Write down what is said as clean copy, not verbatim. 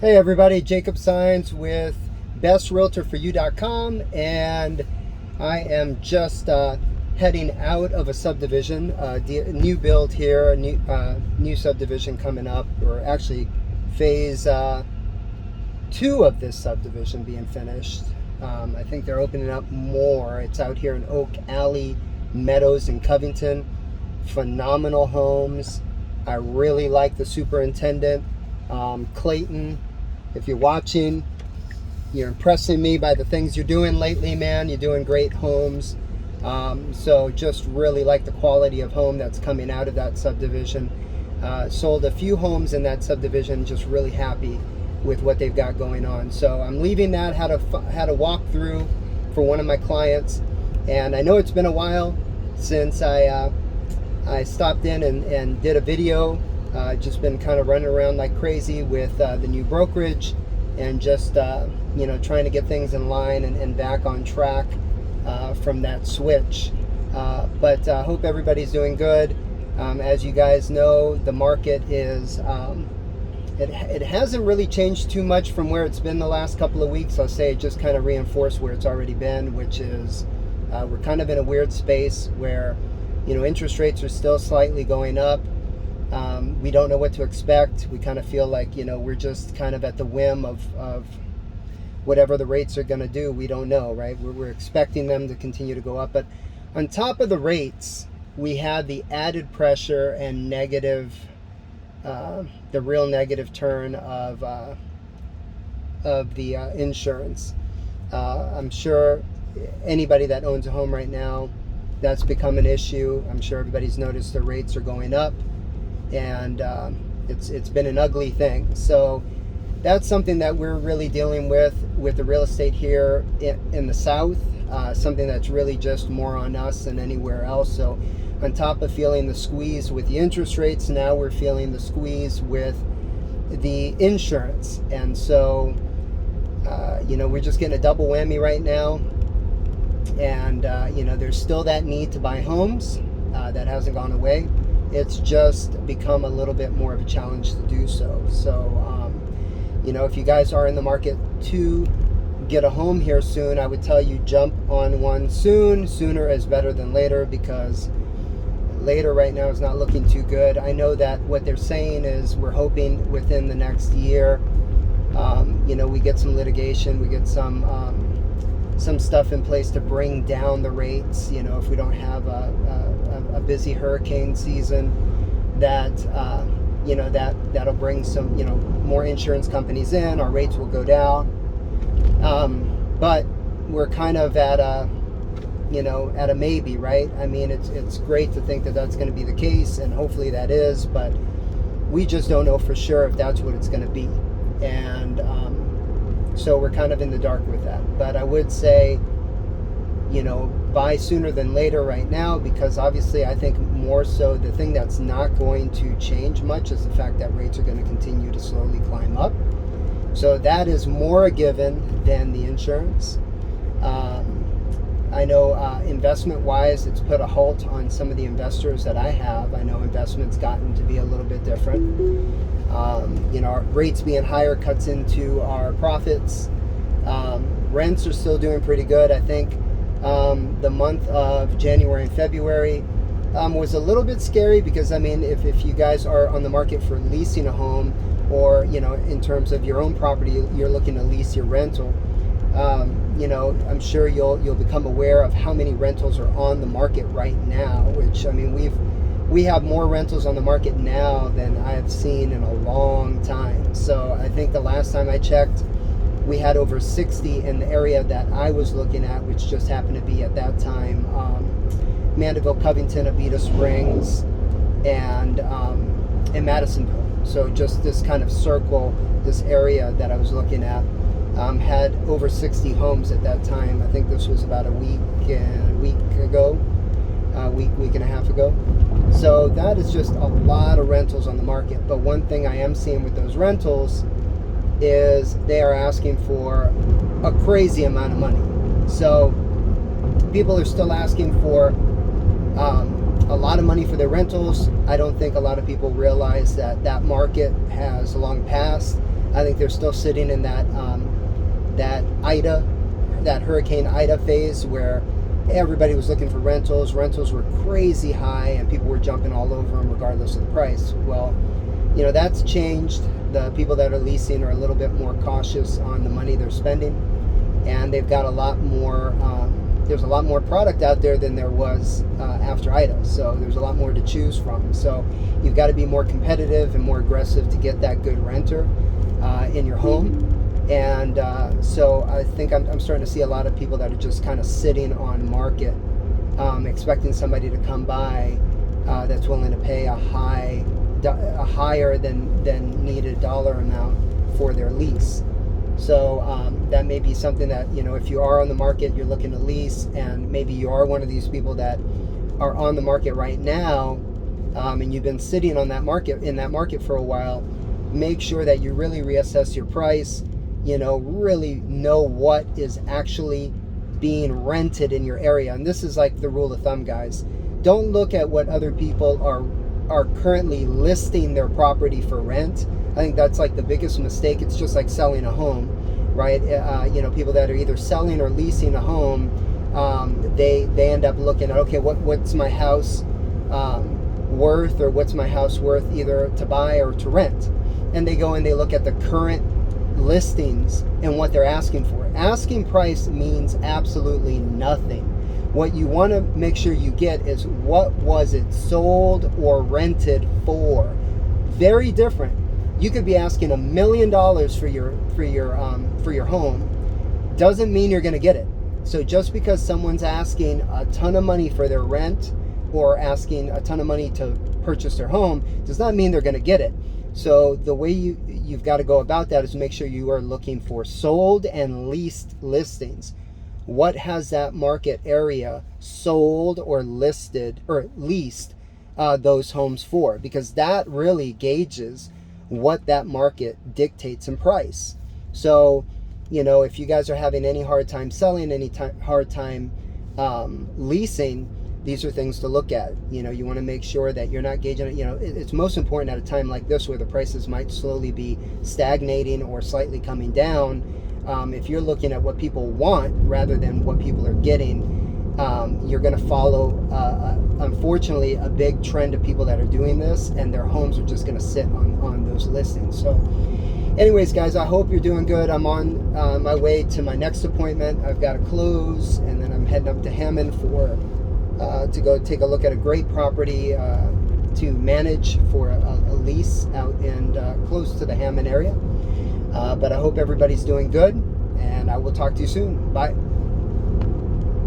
Hey everybody, Jacob Saenz with bestrealtorforyou.com, and I am just heading out of a subdivision, new build here, a new subdivision coming up, or actually phase 2 of this subdivision being finished. I think they're opening up more. It's out here in Oak Alley Meadows in Covington. Phenomenal homes. I really like the superintendent, Clayton. If you're watching, you're impressing me by the things you're doing lately, man. You're doing great homes. So just really like the quality of home that's coming out of that subdivision. Sold a few homes in that subdivision, just really happy with what they've got going on. So I'm leaving that, had a walk through for one of my clients. And I know it's been a while since I stopped in and did a video. Just been kind of running around like crazy with the new brokerage and just trying to get things in line and back on track from that switch. But hope everybody's doing good. As you guys know, the market is it hasn't really changed too much from where it's been the last couple of weeks. I'll say it just kind of reinforced where it's already been, which is we're kind of in a weird space where interest rates are still slightly going up. We don't know what to expect. We kind of feel like, we're just kind of at the whim of whatever the rates are going to do. We don't know, right? We're expecting them to continue to go up. But on top of the rates, we had the added pressure and negative, the real negative turn of the insurance. I'm sure anybody that owns a home right now, that's become an issue. I'm sure everybody's noticed the rates are going up. And it's been an ugly thing. So that's something that we're really dealing with the real estate here in the South, something that's really just more on us than anywhere else. So on top of feeling the squeeze with the interest rates, now we're feeling the squeeze with the insurance. And so we're just getting a double whammy right now. And there's still that need to buy homes that hasn't gone away. It's just become a little bit more of a challenge to do so. So, if you guys are in the market to get a home here soon, I would tell you jump on one soon. Sooner is better than later, because later right now is not looking too good. I know that what they're saying is we're hoping within the next year, we get some litigation, we get some stuff in place to bring down the rates. If we don't have a busy hurricane season, that'll bring some more insurance companies in. Our rates will go down, but we're kind of at a maybe, right? I mean, it's great to think that that's going to be the case, and hopefully that is, but we just don't know for sure if that's what it's going to be. And so we're kind of in the dark with that. But I would say, buy sooner than later right now, because obviously I think more so the thing that's not going to change much is the fact that rates are going to continue to slowly climb up. So that is more a given than the insurance. I know investment-wise, it's put a halt on some of the investors that I have. I know investment's gotten to be a little bit different. Our rates being higher cuts into our profits. Rents are still doing pretty good. I think the month of January and February was a little bit scary, because if you guys are on the market for leasing a home, or in terms of your own property, you're looking to lease your rental, I'm sure you'll become aware of how many rentals are on the market right now, which we have more rentals on the market now than I have seen in a long time. So I think the last time I checked, we had over 60 in the area that I was looking at, which just happened to be at that time Mandeville, Covington, Abita Springs, and Madisonville. So just this kind of circle, this area that I was looking at, had over 60 homes at that time. I think this was about a week and a half ago. So that is just a lot of rentals on the market. But one thing I am seeing with those rentals is they are asking for a crazy amount of money. So people are still asking for a lot of money for their rentals. I don't think a lot of people realize that market has long passed. I think they're still sitting in that that Hurricane Ida phase where everybody was looking for rentals. Rentals were crazy high, and people were jumping all over them regardless of the price. Well, that's changed. The people that are leasing are a little bit more cautious on the money they're spending, and they've got a lot more. There's a lot more product out there than there was after Ida, so there's a lot more to choose from. So you've got to be more competitive and more aggressive to get that good renter in your home. And so I think I'm starting to see a lot of people that are just kind of sitting on market, expecting somebody to come by that's willing to pay a higher than needed dollar amount for their lease. So that may be something that, if you are on the market, you're looking to lease, and maybe you are one of these people that are on the market right now, and you've been sitting on that market for a while. Make sure that you really reassess your price, really know what is actually being rented in your area. And this is like the rule of thumb, guys. Don't look at what other people are currently listing their property for rent. I think that's like the biggest mistake. It's just like selling a home, right? People that are either selling or leasing a home, they end up looking at, okay, what's my house worth, or what's my house worth either to buy or to rent? And they go and they look at the current listings and what they're asking for. Asking price means absolutely nothing. What you want to make sure you get is what was it sold or rented for. Very different. You could be asking $1 million for your home. Doesn't mean you're going to get it. So just because someone's asking a ton of money for their rent or asking a ton of money to purchase their home does not mean they're going to get it. So the way you've got to go about that is make sure you are looking for sold and leased listings. What has that market area sold or listed or leased those homes for? Because that really gauges what that market dictates in price. So, if you guys are having any hard time selling, hard time leasing, these are things to look at. You want to make sure that you're not gauging it. It's most important at a time like this where the prices might slowly be stagnating or slightly coming down. If you're looking at what people want rather than what people are getting, you're going to follow, unfortunately, a big trend of people that are doing this, and their homes are just going to sit on those listings. So anyways, guys, I hope you're doing good. I'm on my way to my next appointment. I've got to close, and then I'm heading up to Hammond to go take a look at a great property to manage for a lease out in close to the Hammond area. But I hope everybody's doing good, and I will talk to you soon. Bye.